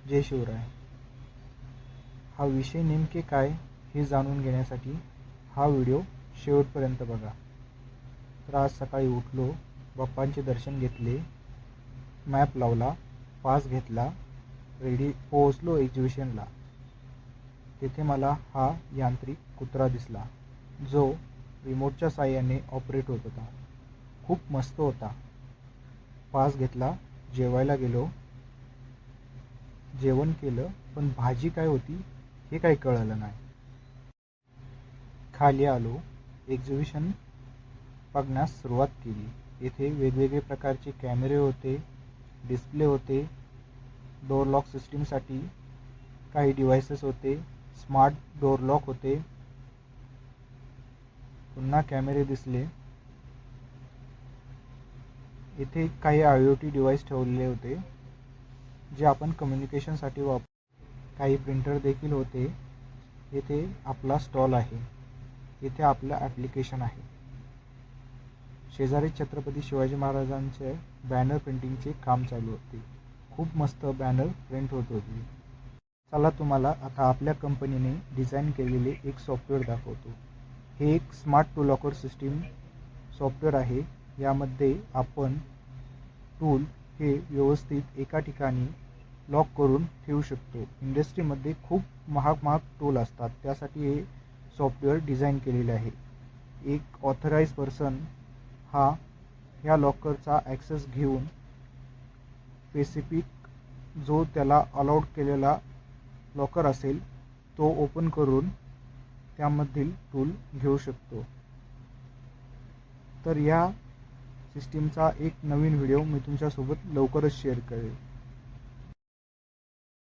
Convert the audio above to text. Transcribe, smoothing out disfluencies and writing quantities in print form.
जय शिवराय. हा विषय नेमके काय हे जाणून घेण्यासाठी हा व्हिडिओ शेवटपर्यंत बघा. तर आज सकाळी उठलो, बाप्पांचे दर्शन घेतले, मॅप लावला, पास घेतला, रेडी पोहोचलो एक्झिबिशनला. तेथे मला हा यांत्रिक कुत्रा दिसला, जो रिमोटच्या साहाय्याने ऑपरेट होत होता. खूप मस्त होता. पास घेतला, जेवायला गेलो, जेवण केलं, पण भाजी काय होती हे काही कळलं नाही. खाली आलो, एक्झिबिशन बघण्यास सुरुवात केली. येथे वेगवेगळे प्रकारचे कॅमेरे होते, डिस्प्ले होते, डोअर लॉक सिस्टीमसाठी काही डिव्हाइसेस होते, स्मार्ट डोअर लॉक होते, पुन्हा कॅमेरे दिसले. येथे काही IoT डिव्हाइस ठेवलेले होते, जे आपण कम्युनिकेशनसाठी काही प्रिंटर देखील होते. येथे आपला स्टॉल आहे, येथे आपलं ॲप्लिकेशन आहे. शेजारी छत्रपती शिवाजी महाराजांचे बॅनर प्रिंटिंगचे काम चालू होते. खूप मस्त बॅनर प्रिंट होत होते. चला तुम्हाला आता आपल्या कंपनीने डिझाईन केलेले एक सॉफ्टवेअर दाखवतो. हे एक smart to locker system software आहे. यामध्ये आपण टूल हे व्यवस्थित एका ठिकाणी लॉक करून ठेवू शकतो. इंडस्ट्रीमध्ये खूप महाग टूल असतात, त्यासाठी हे सॉफ्टवेअर डिझाईन केलेले आहे. एक ऑथराइज पर्सन हा ह्या लॉकरचा ॲक्सेस घेऊन स्पेसिफिक जो त्याला अलाउड केलेला लॉकर असेल तो ओपन करून त्यामधील टूल घेऊ शकतो. तर या सिस्टीमचा एक नवीन व्हिडिओ मी तुमच्यासोबत लवकरच शेअर करेल.